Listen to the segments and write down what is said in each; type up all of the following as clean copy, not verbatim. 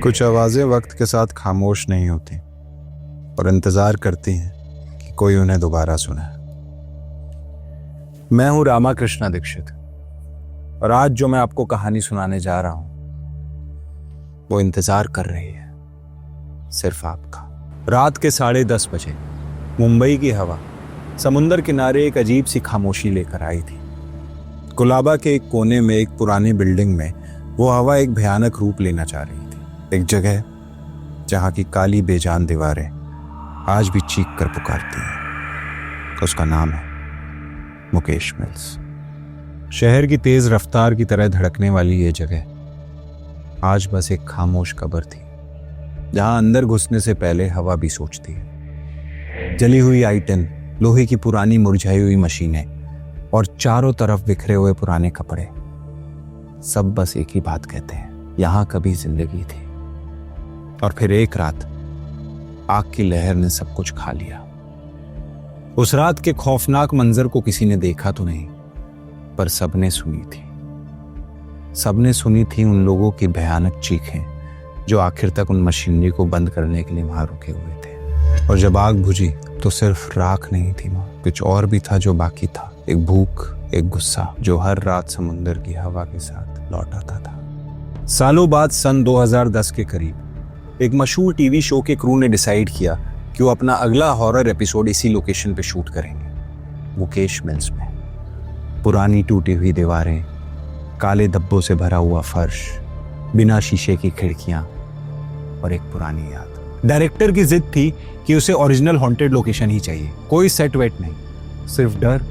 कुछ आवाजें वक्त के साथ खामोश नहीं होती और इंतजार करती हैं कि कोई उन्हें दोबारा सुने। मैं हूं रामाकृष्णा दीक्षित और आज जो मैं आपको कहानी सुनाने जा रहा हूं वो इंतजार कर रही है सिर्फ आपका। रात के 10:30 बजे मुंबई की हवा समुंदर किनारे एक अजीब सी खामोशी लेकर आई थी। कोलाबा के एक कोने में एक पुरानी बिल्डिंग में वो हवा एक भयानक रूप लेना चाह रही थी। एक जगह जहां की काली बेजान दीवारें आज भी चीख कर पुकारती हैं। उसका नाम है मुकेश मिल्स। शहर की तेज रफ्तार की तरह धड़कने वाली ये जगह आज बस एक खामोश कब्र थी जहां अंदर घुसने से पहले हवा भी सोचती है। जली हुई आइटन, लोहे की पुरानी मुरझाई हुई मशीनें और चारों तरफ बिखरे हुए पुराने कपड़े, सब बस एक ही बात कहते हैं, यहां कभी जिंदगी थी। और फिर एक रात आग की लहर ने सब कुछ खा लिया। उस रात के खौफनाक मंजर को किसी ने देखा तो नहीं, पर सबने सुनी थी। सबने सुनी थी उन लोगों की भयानक चीखें जो आखिर तक उन मशीनरी को बंद करने के लिए वहां रुके हुए थे। और जब आग बुझी तो सिर्फ राख नहीं थी वहां, कुछ और भी था जो बाकी था। एक भूख, एक गुस्सा जो हर रात समुंदर की हवा के साथ लौट आता था। सालों बाद सन 2010 के करीब एक मशहूर टीवी शो के क्रू ने डिसाइड किया कि वो अपना अगला हॉरर एपिसोड इसी लोकेशन पे शूट करेंगे, मुकेश मिल्स में। पुरानी टूटी हुई दीवारें, काले धब्बों से भरा हुआ फर्श, बिना शीशे की खिड़कियां और एक पुरानी याद। डायरेक्टर की जिद थी कि उसे ओरिजिनल हॉन्टेड लोकेशन ही चाहिए, कोई सेट वेट नहीं, सिर्फ डर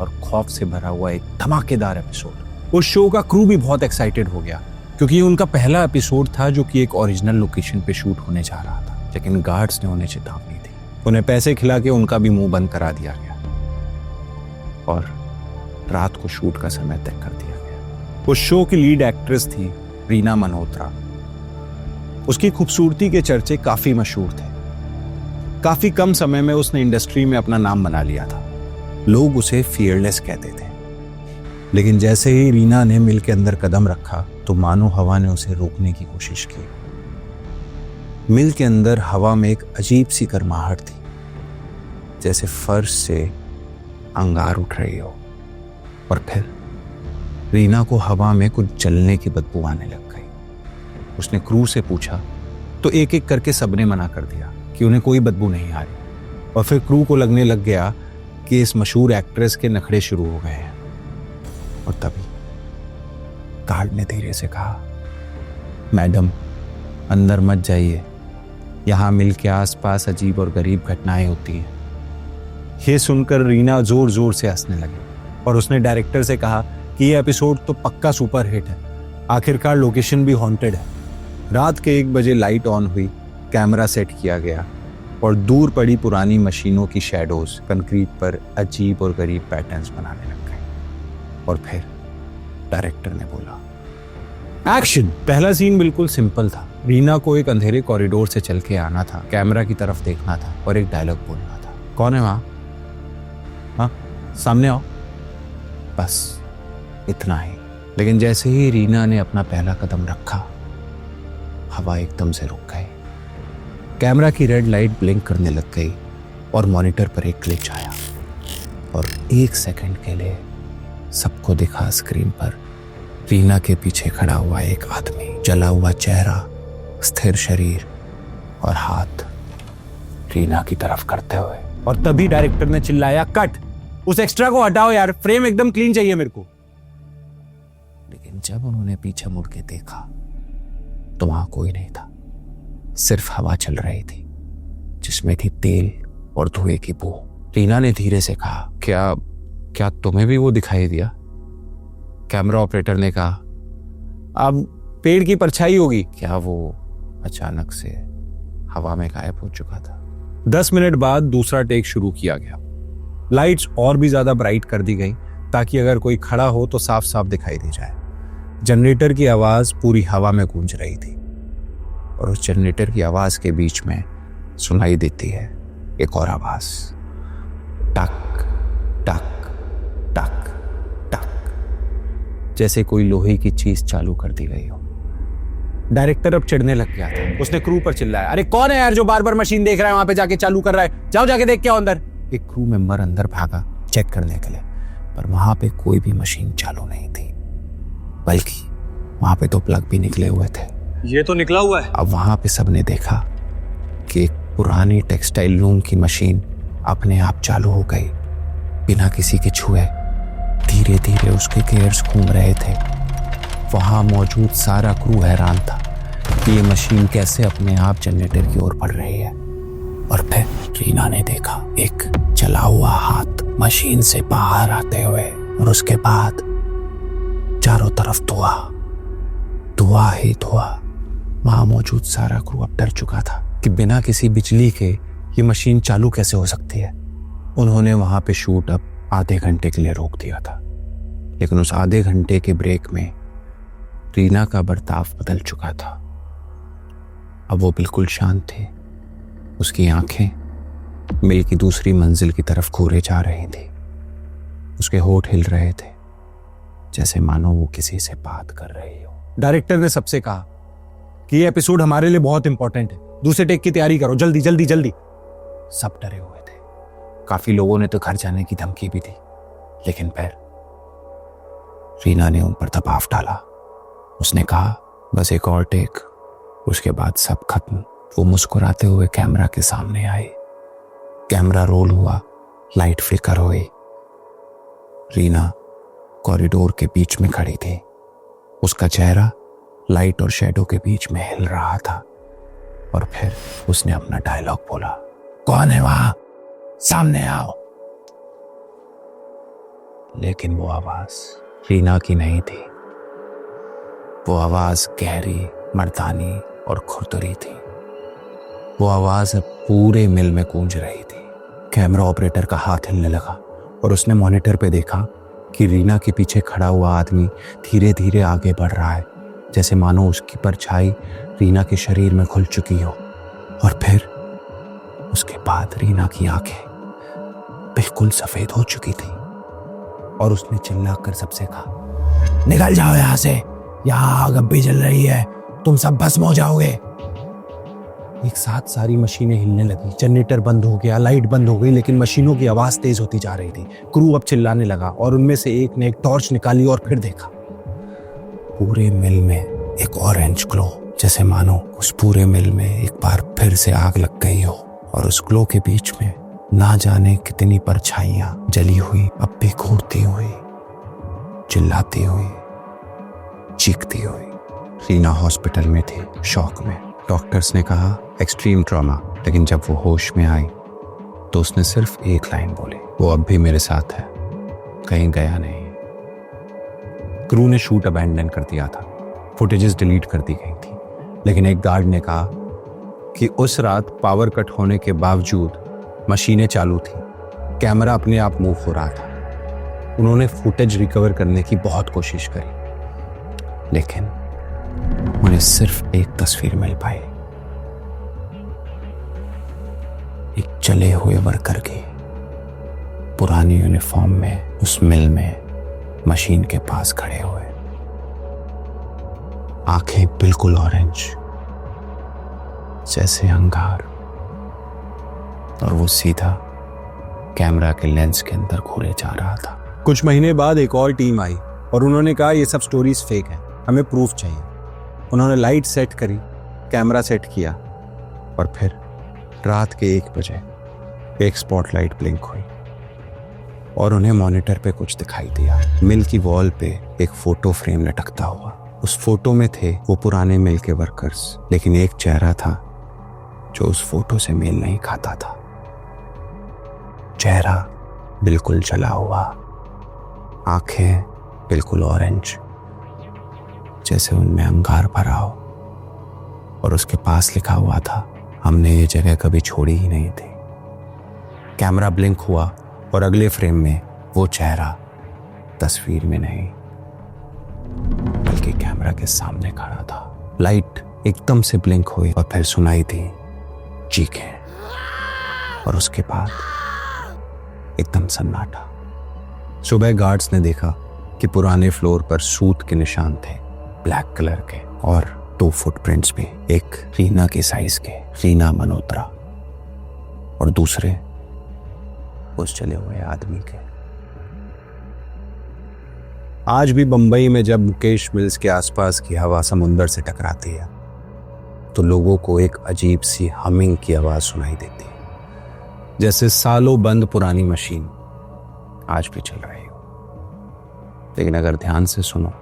और खौफ से भरा हुआ एक धमाकेदार एपिसोड। उस शो का क्रू भी बहुत एक्साइटेड हो गया क्योंकि ये उनका पहला एपिसोड था जो कि एक ओरिजिनल लोकेशन पे शूट होने जा रहा था। लेकिन गार्ड्स ने उन्हें चेतावनी दी, उन्हें पैसे खिला के उनका भी मुंह बंद करा दिया गया और रात को शूट का समय तय कर दिया गया। उस शो की लीड एक्ट्रेस थी रीना मल्होत्रा। उसकी खूबसूरती के चर्चे काफी मशहूर थे। काफी कम समय में उसने इंडस्ट्री में अपना नाम बना लिया था। लोग उसे फियरलेस कहते थे। लेकिन जैसे ही रीना ने मिल के अंदर कदम रखा तो मानो हवा ने उसे रोकने की कोशिश की। मिल के अंदर हवा में एक अजीब सी गर्माहट थी, जैसे फर्श से अंगार उठ रही हो। और फिर रीना को हवा में कुछ जलने की बदबू आने लग गई। उसने क्रू से पूछा तो एक एक करके सबने मना कर दिया कि उन्हें कोई बदबू नहीं आ रही। और फिर क्रू को लगने लग गया कि इस मशहूर एक्ट्रेस के नखरे शुरू हो गए हैं। और तभी गार्ड ने धीरे से कहा, मैडम अंदर मत जाइए, यहां मिल के आसपास अजीब और गरीब घटनाएं होती हैं। ये सुनकर रीना जोर जोर से हंसने लगी और उसने डायरेक्टर से कहा कि यह एपिसोड तो पक्का सुपर हिट है, आखिरकार लोकेशन भी हॉन्टेड है। रात के 1 बजे लाइट ऑन हुई, कैमरा सेट किया गया और दूर पड़ी पुरानी मशीनों की शैडोज कंक्रीट पर अजीब और गरीब पैटर्न्स बनाने लग गए। और फिर डायरेक्टर ने बोला, एक्शन। पहला सीन बिल्कुल सिंपल था। रीना को एक अंधेरे कॉरिडोर से चल के आना था, कैमरा की तरफ देखना था और एक डायलॉग बोलना था। कौन है वहां? हाँ, सामने आओ। बस इतना ही। लेकिन जैसे ही रीना ने अपना पहला कदम रखा, हवा एकदम से रुक गई। कैमरा की रेड लाइट ब्लिंक करने लग गई और मॉनिटर पर एक ग्लिच आया और 1 सेकंड के लिए सबको दिखा स्क्रीन पर रीना के पीछे खड़ा हुआ एक आदमी, जला हुआ चेहरा, स्थिर शरीर और हाथ रीना की तरफ करते हुए। और तभी डायरेक्टर ने चिल्लाया, कट, उस एक्स्ट्रा को हटाओ यार, फ्रेम एकदम क्लीन चाहिए मेरे को। लेकिन जब उन्होंने पीछे मुड़ के देखा तो वहां कोई नहीं था, सिर्फ हवा चल रही थी जिसमें थी तेल और धुएं की बू। रीना ने धीरे से कहा, क्या तुम्हें भी वो दिखाई दिया? कैमरा ऑपरेटर ने कहा, अब पेड़ की परछाई होगी। क्या वो अचानक से हवा में गायब हो चुका था। 10 मिनट बाद दूसरा टेक शुरू किया गया। लाइट्स और भी ज्यादा ब्राइट कर दी गई ताकि अगर कोई खड़ा हो तो साफ साफ दिखाई दे जाए। जनरेटर की आवाज पूरी हवा में गूंज रही थी और उस जनरेटर की आवाज के बीच में सुनाई देती है एक और आवाज, टक टक टक टक, जैसे कोई लोहे की चीज चालू कर दी गई हो। डायरेक्टर अब चिढ़ने लग गया था। उसने क्रू पर चिल्लाया, अरे कौन है यार जो बार बार मशीन देख रहा है, वहां पे जाके चालू कर रहा है, जाओ जाके देख के आओ अंदर। एक क्रू मेंबर अंदर भागा चेक करने के लिए, पर वहां पे कोई भी मशीन चालू नहीं थी, बल्कि वहां पे तो प्लग भी निकले हुए थे। ये तो निकला हुआ है। अब वहां पे सबने देखा कि एक पुरानी टेक्सटाइल लूम की मशीन अपने आप चालू हो गई, बिना किसी के छुए। धीरे धीरे उसके गियर्स घूम रहे थे। वहां मौजूद सारा क्रू हैरान था कि ये मशीन कैसे अपने आप जनरेटर की ओर बढ़ रही है। और फिर रीना ने देखा एक चला हुआ हाथ मशीन से बाहर आते हुए, और उसके बाद चारों तरफ धुआं, धुआं ही धुआं। वहां मौजूद सारा क्रू अब डर चुका था कि बिना किसी बिजली के ये मशीन चालू कैसे हो सकती है। उन्होंने वहां पे शूट अब आधे घंटे के लिए रोक दिया था, लेकिन उस आधे घंटे के ब्रेक में रीना का बर्ताव बदल चुका था। अब वो बिल्कुल शांत थी। उसकी आंखें मिल की दूसरी मंजिल की तरफ घूरे जा रही थी। उसके होठ हिल रहे थे, जैसे मानो वो किसी से बात कर रही हो। डायरेक्टर ने सबसे कहा कि ये एपिसोड हमारे लिए बहुत इंपॉर्टेंट है, दूसरे टेक की तैयारी करो, जल्दी जल्दी जल्दी। सब डरे हुए थे। काफी लोगों ने तो घर जाने की धमकी भी दी, लेकिन फिर रीना ने उन पर दबाव डाला। उसने कहा, बस एक और टेक, उसके बाद सब खत्म। वो मुस्कुराते हुए कैमरा के सामने आई। कैमरा रोल हुआ, लाइट फ्लिकर हुई। रीना कॉरिडोर के बीच में खड़ी थी। उसका चेहरा लाइट और शैडो के बीच में हिल रहा था। और फिर उसने अपना डायलॉग बोला, कौन है वहां, सामने आओ। लेकिन वो आवाज रीना की नहीं थी। वो आवाज गहरी, मर्दानी और खुरदुरी थी। वो आवाज अब पूरे मिल में गूंज रही थी। कैमरा ऑपरेटर का हाथ हिलने लगा और उसने मॉनिटर पे देखा कि रीना के पीछे खड़ा हुआ आदमी धीरे धीरे आगे बढ़ रहा है, जैसे मानो उसकी परछाई रीना के शरीर में घुल चुकी हो। और फिर उसके बाद रीना की आंखें बिल्कुल सफेद हो चुकी थी और उसने चिल्लाकर सबसे कहा, निकल जाओ यहां से, यहां आग अब भी जल रही है, तुम सब भस्म हो जाओगे। एक साथ सारी मशीनें हिलने लगी। जनरेटर बंद हो गया, लाइट बंद हो गई, लेकिन मशीनों की आवाज तेज होती जा रही थी। क्रू अब चिल्लाने लगा और उनमें से एक ने एक टॉर्च निकाली और फिर देखा पूरे मिल में एक ऑरेंज ग्लो, जैसे मानो उस पूरे मिल में एक बार फिर से आग लग गई हो। और उस ग्लो के बीच में ना जाने कितनी परछाइयां जली हुई अब भी घूरती हुई, चिल्लाती हुई, चीखती हुई। रीना हॉस्पिटल में थी, शॉक में। डॉक्टर्स ने कहा एक्सट्रीम ट्रॉमा, लेकिन जब वो होश में आई तो उसने सिर्फ एक लाइन बोली, वो अब भी मेरे साथ है, कहीं गया नहीं। क्रू ने शूट अबैंडन कर दिया था, फुटेजेस डिलीट कर दी गई थी, लेकिन एक गार्ड ने कहा कि उस रात पावर कट होने के बावजूद मशीनें चालू थी, कैमरा अपने आप मूव हो रहा था। उन्होंने फुटेज रिकवर करने की बहुत कोशिश करी, लेकिन उन्हें सिर्फ एक तस्वीर मिल पाई, एक जले हुए वर्कर की, पुरानी यूनिफॉर्म में, उस मिल में मशीन के पास खड़े हुए, आंखें बिल्कुल ऑरेंज जैसे अंगार, और वो सीधा कैमरा के लेंस के अंदर घूरे जा रहा था। कुछ महीने बाद एक और टीम आई और उन्होंने कहा ये सब स्टोरीज फेक है, हमें प्रूफ चाहिए। उन्होंने लाइट सेट करी, कैमरा सेट किया, और फिर रात के 1 बजे एक स्पॉटलाइट ब्लिंक हुई और उन्हें मॉनिटर पे कुछ दिखाई दिया। मिल की वॉल पे एक फोटो फ्रेम लटकता हुआ। उस फोटो में थे वो पुराने मिल के वर्कर्स, लेकिन एक चेहरा था जो उस फोटो से मेल नहीं खाता था। चेहरा बिल्कुल जला हुआ, आंखें बिल्कुल ऑरेंज जैसे उनमें अंगार भरा हो, और उसके पास लिखा हुआ था, हमने ये जगह कभी छोड़ी ही नहीं थी। कैमरा ब्लिंक हुआ और अगले फ्रेम में वो चेहरा तस्वीर में नहीं बल्कि कैमरा के सामने खड़ा था। लाइट एकदम से ब्लिंक हुई और फिर सुनाई दी चीखें, और उसके बाद एकदम सन्नाटा। सुबह गार्ड्स ने देखा कि पुराने फ्लोर पर सूत के निशान थे, ब्लैक कलर के, और 2 फुटप्रिंट्स भी, एक रीना के साइज के, रीना मल्होत्रा, और दूसरे उस चले हुए आदमी के। आज भी बंबई में जब मुकेश मिल्स के आसपास की हवा समुंदर से टकराती है तो लोगों को एक अजीब सी हमिंग की आवाज सुनाई देती है, जैसे सालों बंद पुरानी मशीन आज भी चल रही हो। लेकिन अगर ध्यान से सुनो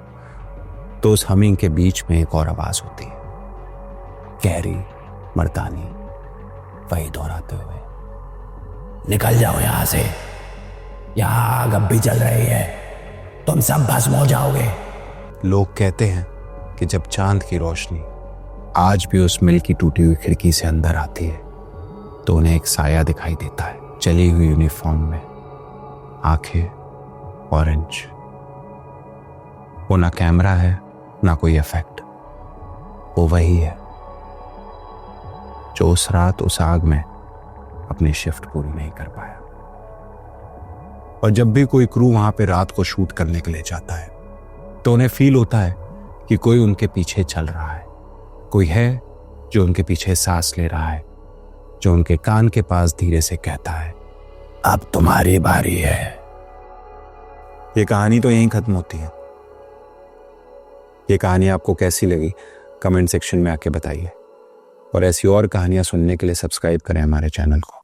तो उस हमिंग के बीच में एक और आवाज होती है, गहरी, मर्दानी, वही दोहराते हुए, निकल जाओ यहां से, यहां आग अब भी चल रही है, तुम सब भस्म हो जाओगे। लोग कहते हैं कि जब चांद की रोशनी आज भी उस मिल की टूटी हुई खिड़की से अंदर आती है तो उन्हें एक साया दिखाई देता है, चली हुई यूनिफॉर्म में, आंखें ऑरेंज। वो ना कैमरा है ना कोई इफेक्ट, वो वही है जो उस रात उस आग में अपनी शिफ्ट पूरी नहीं कर पाया। और जब भी कोई क्रू वहां पे रात को शूट करने के लिए जाता है तो उन्हें फील होता है कि कोई उनके पीछे चल रहा है, कोई है जो उनके पीछे सांस ले रहा है, जो उनके कान के पास धीरे से कहता है, अब तुम्हारी बारी है। ये कहानी तो यहीं खत्म होती है। ये कहानी आपको कैसी लगी कमेंट सेक्शन में आके बताइए, और ऐसी और कहानियां सुनने के लिए सब्सक्राइब करें हमारे चैनल को।